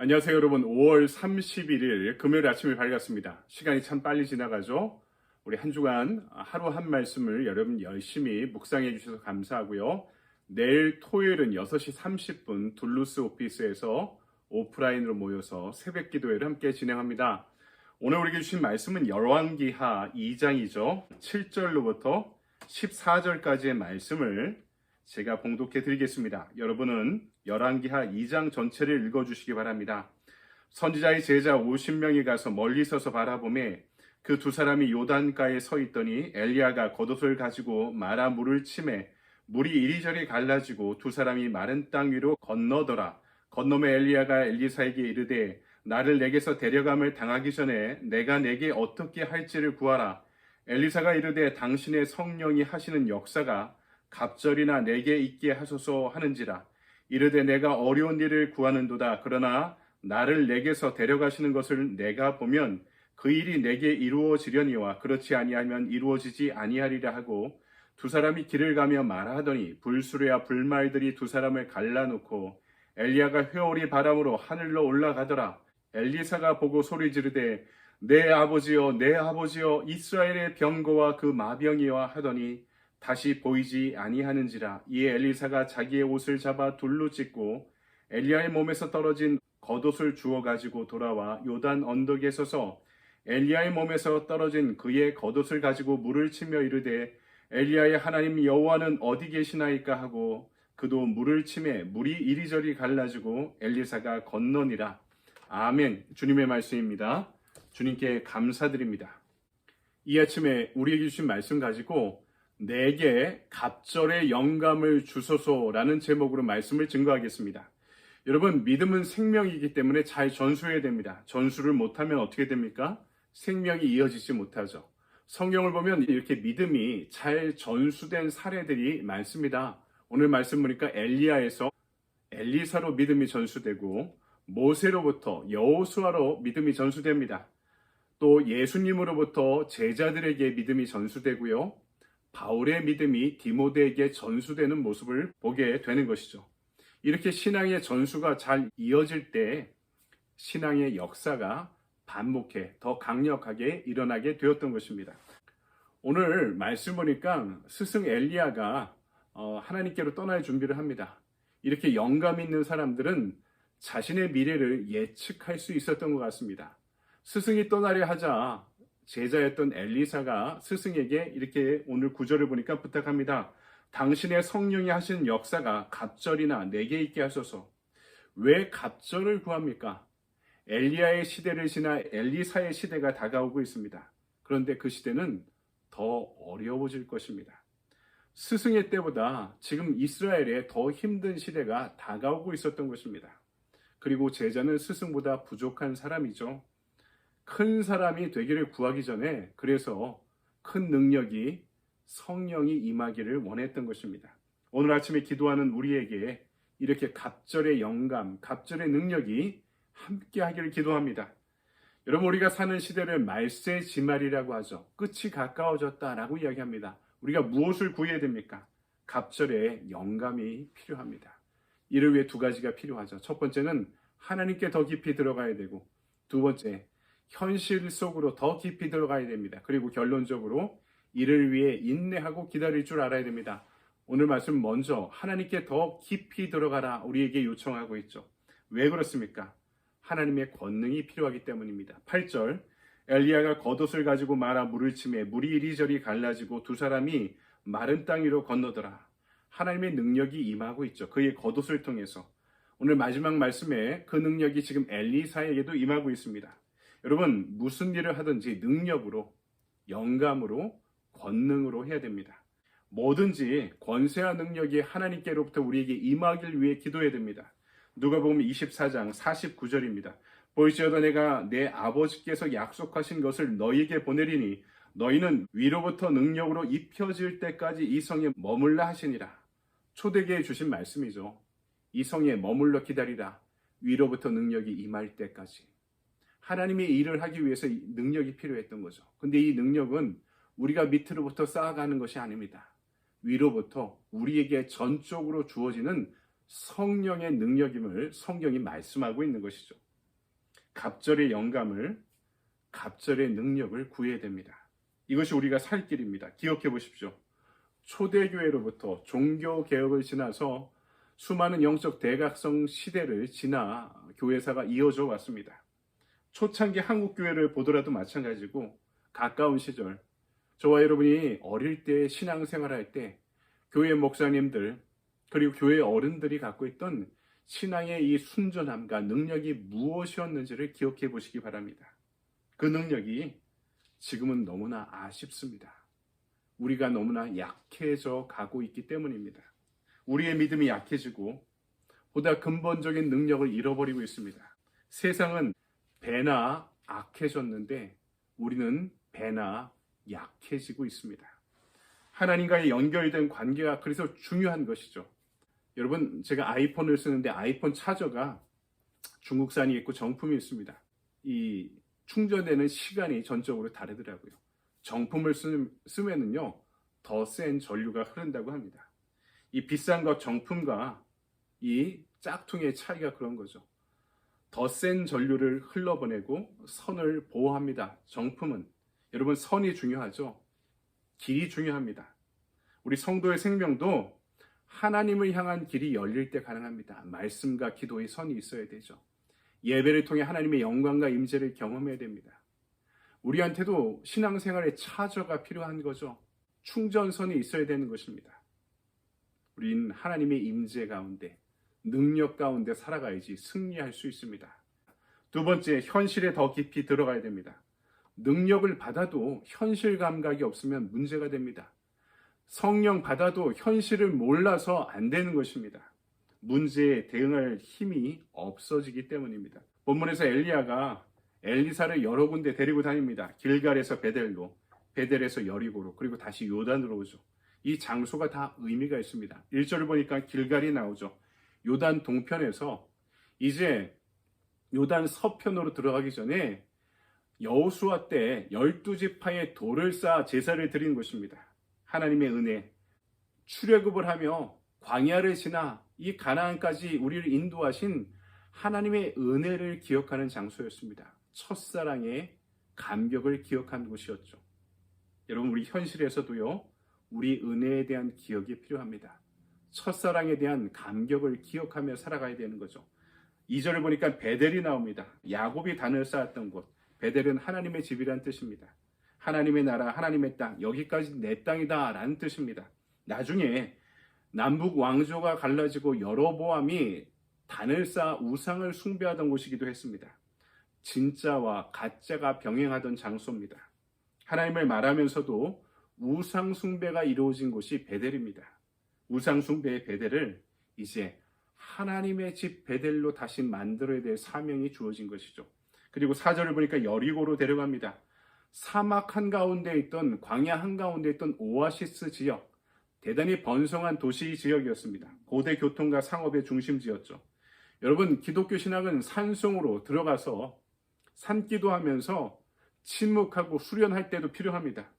안녕하세요 여러분. 5월 31일 금요일 아침이 밝았습니다. 시간이 참 빨리 지나가죠. 우리 한 주간 하루 한 말씀을 여러분 열심히 묵상해 주셔서 감사하고요. 내일 토요일은 6시 30분 둘루스 오피스에서 오프라인으로 모여서 새벽 기도회를 함께 진행합니다. 오늘 우리에게 주신 말씀은 열왕기하 2장이죠. 7절로부터 14절까지의 말씀을 제가 봉독해 드리겠습니다. 여러분은 열왕기하 2장 전체를 읽어주시기 바랍니다. 선지자의 제자 50명이 가서 멀리 서서 바라보매 그 두 사람이 요단가에 서 있더니 엘리야가 겉옷을 가지고 마라 물을 치매 물이 이리저리 갈라지고 두 사람이 마른 땅 위로 건너더라. 건너매 엘리야가 엘리사에게 이르되 나를 내게서 데려감을 당하기 전에 내가 내게 어떻게 할지를 구하라. 엘리사가 이르되 당신의 성령이 하시는 역사가 갑절이나 내게 있게 하소서 하는지라. 이르되 내가 어려운 일을 구하는도다. 그러나 나를 내게서 데려가시는 것을 내가 보면 그 일이 내게 이루어지려니와 그렇지 아니하면 이루어지지 아니하리라 하고 두 사람이 길을 가며 말하더니 불수레와 불말들이 두 사람을 갈라놓고 엘리야가 회오리 바람으로 하늘로 올라가더라. 엘리사가 보고 소리 지르되 내 아버지여 내 아버지여 이스라엘의 병거와 그 마병이와 하더니 다시 보이지 아니하는지라. 이에 엘리사가 자기의 옷을 잡아 둘로 찢고 엘리야의 몸에서 떨어진 겉옷을 주워 가지고 돌아와 요단 언덕에 서서 엘리야의 몸에서 떨어진 그의 겉옷을 가지고 물을 치며 이르되 엘리야의 하나님 여호와는 어디 계시나이까 하고 그도 물을 치매 물이 이리저리 갈라지고 엘리사가 건너니라. 아멘. 주님의 말씀입니다. 주님께 감사드립니다. 이 아침에 우리에게 주신 말씀 가지고 내게 갑절의 영감을 주소서라는 제목으로 말씀을 증거하겠습니다. 여러분, 믿음은 생명이기 때문에 잘 전수해야 됩니다. 전수를 못하면 어떻게 됩니까? 생명이 이어지지 못하죠. 성경을 보면 이렇게 믿음이 잘 전수된 사례들이 많습니다. 오늘 말씀 보니까 엘리야에서 엘리사로 믿음이 전수되고 모세로부터 여호수아로 믿음이 전수됩니다. 또 예수님으로부터 제자들에게 믿음이 전수되고요. 바울의 믿음이 디모데에게 전수되는 모습을 보게 되는 것이죠. 이렇게 신앙의 전수가 잘 이어질 때 신앙의 역사가 반복해 더 강력하게 일어나게 되었던 것입니다. 오늘 말씀 보니까 스승 엘리야가 하나님께로 떠날 준비를 합니다. 이렇게 영감 있는 사람들은 자신의 미래를 예측할 수 있었던 것 같습니다. 스승이 떠나려 하자 제자였던 엘리사가 스승에게 이렇게 오늘 구절을 보니까 부탁합니다. 당신의 성령이 하신 역사가 갑절이나 내게 있게 하소서. 왜 갑절을 구합니까? 엘리야의 시대를 지나 엘리사의 시대가 다가오고 있습니다. 그런데 그 시대는 더 어려워질 것입니다. 스승의 때보다 지금 이스라엘에 더 힘든 시대가 다가오고 있었던 것입니다. 그리고 제자는 스승보다 부족한 사람이죠. 큰 사람이 되기를 구하기 전에 그래서 큰 능력이 성령이 임하기를 원했던 것입니다. 오늘 아침에 기도하는 우리에게 이렇게 갑절의 영감, 갑절의 능력이 함께 하기를 기도합니다. 여러분, 우리가 사는 시대를 말세지말이라고 하죠. 끝이 가까워졌다라고 이야기합니다. 우리가 무엇을 구해야 됩니까? 갑절의 영감이 필요합니다. 이를 위해 두 가지가 필요하죠. 첫 번째는 하나님께 더 깊이 들어가야 되고, 두 번째, 현실 속으로 더 깊이 들어가야 됩니다. 그리고 결론적으로 이를 위해 인내하고 기다릴 줄 알아야 됩니다. 오늘 말씀 먼저 하나님께 더 깊이 들어가라 우리에게 요청하고 있죠. 왜 그렇습니까? 하나님의 권능이 필요하기 때문입니다. 8절 엘리야가 겉옷을 가지고 마라 물을 치매 물이 이리저리 갈라지고 두 사람이 마른 땅 위로 건너더라. 하나님의 능력이 임하고 있죠. 그의 겉옷을 통해서. 오늘 마지막 말씀에 그 능력이 지금 엘리사에게도 임하고 있습니다. 여러분, 무슨 일을 하든지 능력으로, 영감으로, 권능으로 해야 됩니다. 뭐든지 권세와 능력이 하나님께로부터 우리에게 임하길 위해 기도해야 됩니다. 누가복음 24장 49절입니다. 보이시어다 내가 내 아버지께서 약속하신 것을 너희에게 보내리니 너희는 위로부터 능력으로 입혀질 때까지 이 성에 머물라 하시니라. 초대교회에 주신 말씀이죠. 이 성에 머물러 기다리라. 위로부터 능력이 임할 때까지. 하나님의 일을 하기 위해서 능력이 필요했던 거죠. 근데 이 능력은 우리가 밑으로부터 쌓아가는 것이 아닙니다. 위로부터 우리에게 전적으로 주어지는 성령의 능력임을 성경이 말씀하고 있는 것이죠. 갑절의 영감을, 갑절의 능력을 구해야 됩니다. 이것이 우리가 살 길입니다. 기억해 보십시오. 초대교회로부터 종교개혁을 지나서 수많은 영적 대각성 시대를 지나 교회사가 이어져 왔습니다. 초창기 한국교회를 보더라도 마찬가지고 가까운 시절, 저와 여러분이 어릴 때 신앙생활할 때 교회 목사님들 그리고 교회 어른들이 갖고 있던 신앙의 이 순전함과 능력이 무엇이었는지를 기억해 보시기 바랍니다. 그 능력이 지금은 너무나 아쉽습니다. 우리가 너무나 약해져 가고 있기 때문입니다. 우리의 믿음이 약해지고 보다 근본적인 능력을 잃어버리고 있습니다. 세상은 배나 악해졌는데 우리는 배나 약해지고 있습니다. 하나님과의 연결된 관계가 그래서 중요한 것이죠. 여러분, 제가 아이폰을 쓰는데 아이폰 차저가 중국산이 있고 정품이 있습니다. 이 충전되는 시간이 전적으로 다르더라고요. 정품을 쓰면은요, 더 센 전류가 흐른다고 합니다. 이 비싼 것 정품과 이 짝퉁의 차이가 그런 거죠. 더 센 전류를 흘러보내고 선을 보호합니다. 정품은. 여러분, 선이 중요하죠. 길이 중요합니다. 우리 성도의 생명도 하나님을 향한 길이 열릴 때 가능합니다. 말씀과 기도의 선이 있어야 되죠. 예배를 통해 하나님의 영광과 임재를 경험해야 됩니다. 우리한테도 신앙생활의 차저가 필요한 거죠. 충전선이 있어야 되는 것입니다. 우린 하나님의 임재 가운데, 능력 가운데 살아가야지 승리할 수 있습니다. 두 번째, 현실에 더 깊이 들어가야 됩니다. 능력을 받아도 현실 감각이 없으면 문제가 됩니다. 성령 받아도 현실을 몰라서 안 되는 것입니다. 문제에 대응할 힘이 없어지기 때문입니다. 본문에서 엘리야가 엘리사를 여러 군데 데리고 다닙니다. 길갈에서 베델로, 베델에서 여리고로, 그리고 다시 요단으로 오죠. 이 장소가 다 의미가 있습니다. 1절을 보니까 길갈이 나오죠. 요단 동편에서 이제 요단 서편으로 들어가기 전에 여호수아 때 12지파의 돌을 쌓아 제사를 드린 곳입니다. 하나님의 은혜, 출애굽을 하며 광야를 지나 이 가나안까지 우리를 인도하신 하나님의 은혜를 기억하는 장소였습니다. 첫사랑의 감격을 기억한 곳이었죠. 여러분, 우리 현실에서도요, 우리 은혜에 대한 기억이 필요합니다. 첫사랑에 대한 감격을 기억하며 살아가야 되는 거죠. 2절을 보니까 베델이 나옵니다. 야곱이 단을 쌓았던 곳, 베델은 하나님의 집이란 뜻입니다. 하나님의 나라, 하나님의 땅, 여기까지 내 땅이다 라는 뜻입니다. 나중에 남북 왕조가 갈라지고 여로보암이 단을 쌓아 우상을 숭배하던 곳이기도 했습니다. 진짜와 가짜가 병행하던 장소입니다. 하나님을 말하면서도 우상 숭배가 이루어진 곳이 베델입니다. 우상 숭배의 베델을 이제 하나님의 집 베델로 다시 만들어야 될 사명이 주어진 것이죠. 그리고 4절을 보니까 여리고로 데려갑니다. 사막 한가운데 있던, 광야 한가운데 있던 오아시스 지역, 대단히 번성한 도시 지역이었습니다. 고대 교통과 상업의 중심지였죠. 여러분, 기독교 신학은 산속으로 들어가서 산기도하면서 침묵하고 수련할 때도 필요합니다.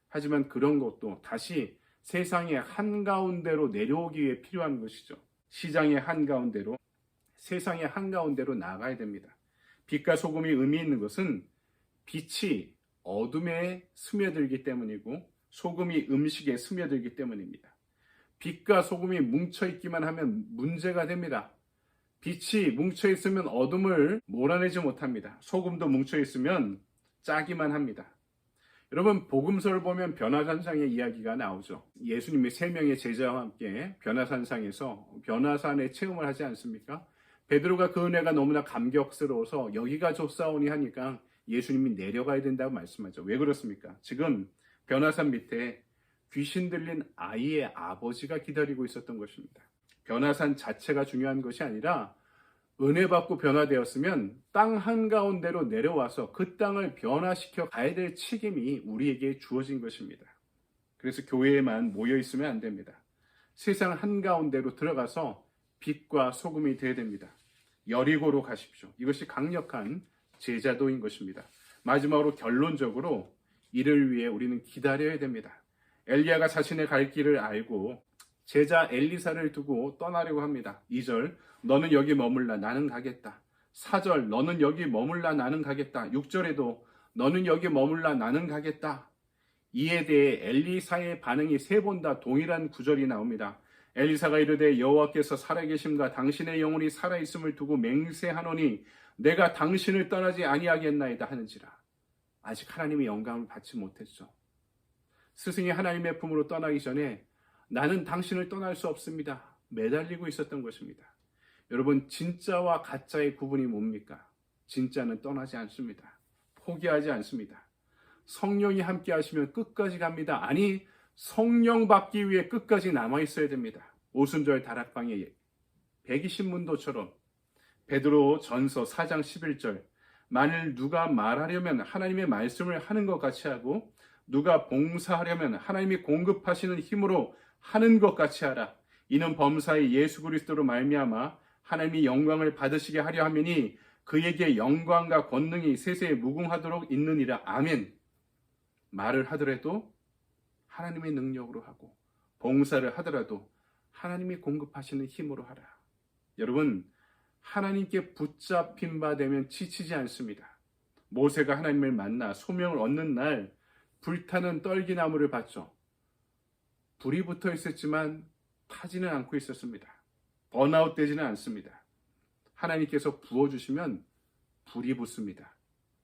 하지만 그런 것도 다시 세상의 한가운데로 내려오기 위해 필요한 것이죠. 시장의 한가운데로, 세상의 한가운데로 나가야 됩니다. 빛과 소금이 의미 있는 것은 빛이 어둠에 스며들기 때문이고 소금이 음식에 스며들기 때문입니다. 빛과 소금이 뭉쳐있기만 하면 문제가 됩니다. 빛이 뭉쳐있으면 어둠을 몰아내지 못합니다. 소금도 뭉쳐있으면 짜기만 합니다. 여러분, 복음서를 보면 변화산상의 이야기가 나오죠. 예수님이 3명의 제자와 함께 변화산상에서 변화산의 체험을 하지 않습니까? 베드로가 그 은혜가 너무나 감격스러워서 여기가 좋사오니 하니까 예수님이 내려가야 된다고 말씀하죠. 왜 그렇습니까? 지금 변화산 밑에 귀신 들린 아이의 아버지가 기다리고 있었던 것입니다. 변화산 자체가 중요한 것이 아니라 은혜 받고 변화되었으면 땅 한가운데로 내려와서 그 땅을 변화시켜 가야 될 책임이 우리에게 주어진 것입니다. 그래서 교회에만 모여 있으면 안 됩니다. 세상 한가운데로 들어가서 빛과 소금이 되어야 됩니다. 여리고로 가십시오. 이것이 강력한 제자도인 것입니다. 마지막으로 결론적으로 이를 위해 우리는 기다려야 됩니다. 엘리야가 자신의 갈 길을 알고 제자 엘리사를 두고 떠나려고 합니다. 2절, 너는 여기 머물라, 나는 가겠다. 4절 너는 여기 머물라 나는 가겠다. 6절에도 너는 여기 머물라 나는 가겠다. 이에 대해 엘리사의 반응이 세 번 다 동일한 구절이 나옵니다. 엘리사가 이르되 여호와께서 살아계심과 당신의 영혼이 살아있음을 두고 맹세하노니 내가 당신을 떠나지 아니하겠나이다 하는지라. 아직 하나님의 영광을 받지 못했죠. 스승이 하나님의 품으로 떠나기 전에 나는 당신을 떠날 수 없습니다. 매달리고 있었던 것입니다. 여러분, 진짜와 가짜의 구분이 뭡니까? 진짜는 떠나지 않습니다. 포기하지 않습니다. 성령이 함께 하시면 끝까지 갑니다. 아니, 성령 받기 위해 끝까지 남아 있어야 됩니다. 오순절 다락방의 120문도처럼 베드로 전서 4장 11절 만일 누가 말하려면 하나님의 말씀을 하는 것 같이 하고 누가 봉사하려면 하나님이 공급하시는 힘으로 하는 것 같이 하라. 이는 범사의 예수 그리스도로 말미암아 하나님이 영광을 받으시게 하려 함이니 그에게 영광과 권능이 세세에 무궁하도록 있느니라. 아멘. 말을 하더라도 하나님의 능력으로 하고 봉사를 하더라도 하나님이 공급하시는 힘으로 하라. 여러분, 하나님께 붙잡힌 바 되면 지치지 않습니다. 모세가 하나님을 만나 소명을 얻는 날 불타는 떨기나무를 봤죠. 불이 붙어 있었지만 타지는 않고 있었습니다. 번아웃 되지는 않습니다. 하나님께서 부어주시면 불이 붙습니다.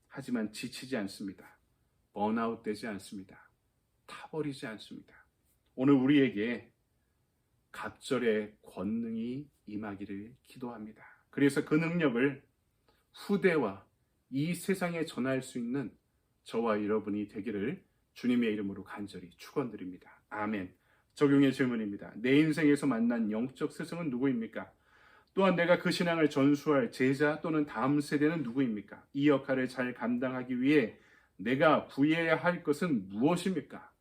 하지만 지치지 않습니다. 번아웃 되지 않습니다. 타버리지 않습니다. 오늘 우리에게 갑절의 권능이 임하기를 기도합니다. 그래서 그 능력을 후대와 이 세상에 전할 수 있는 저와 여러분이 되기를 주님의 이름으로 간절히 축원드립니다. 아멘. 적용의 질문입니다. 내 인생에서 만난 영적 스승은 누구입니까? 또한 내가 그 신앙을 전수할 제자 또는 다음 세대는 누구입니까? 이 역할을 잘 감당하기 위해 내가 부여해야 할 것은 무엇입니까?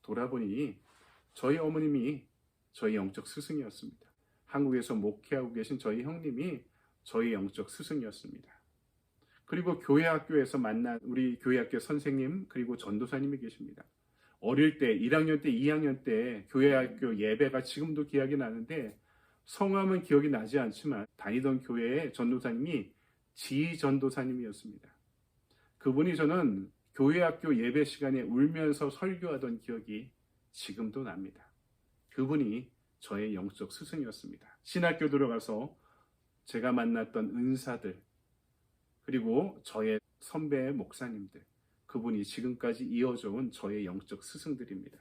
돌아보니 저희 어머님이 저희 영적 스승이었습니다. 한국에서 목회하고 계신 저희 형님이 저희 영적 스승이었습니다. 그리고 교회학교에서 만난 우리 교회학교 선생님 그리고 전도사님이 계십니다. 어릴 때 1학년 때 2학년 때 교회학교 예배가 지금도 기억이 나는데 성함은 기억이 나지 않지만 다니던 교회의 전도사님이 지 전도사님이었습니다. 그분이 저는 교회학교 예배 시간에 울면서 설교하던 기억이 지금도 납니다. 그분이 저의 영적 스승이었습니다. 신학교 들어가서 제가 만났던 은사들 그리고 저의 선배 목사님들 그분이 지금까지 이어져 온 저의 영적 스승들입니다.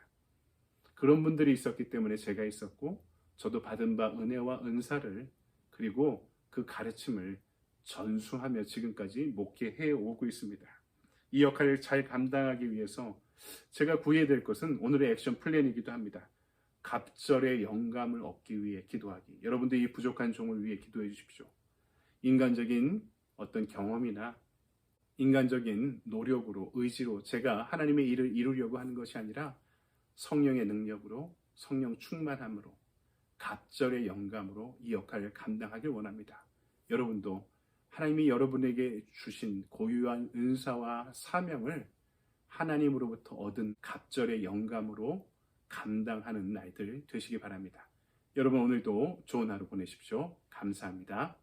그런 분들이 있었기 때문에 제가 있었고 저도 받은 바 은혜와 은사를 그리고 그 가르침을 전수하며 지금까지 목회해 오고 있습니다. 이 역할을 잘 감당하기 위해서 제가 구해야 될 것은 오늘의 액션 플랜이기도 합니다. 갑절의 영감을 얻기 위해 기도하기. 여러분들 이 부족한 종을 위해 기도해 주십시오. 인간적인 어떤 경험이나 인간적인 노력으로 의지로 제가 하나님의 일을 이루려고 하는 것이 아니라 성령의 능력으로 성령 충만함으로 갑절의 영감으로 이 역할을 감당하길 원합니다. 여러분도 하나님이 여러분에게 주신 고유한 은사와 사명을 하나님으로부터 얻은 갑절의 영감으로 감당하는 날들 되시기 바랍니다. 여러분 오늘도 좋은 하루 보내십시오. 감사합니다.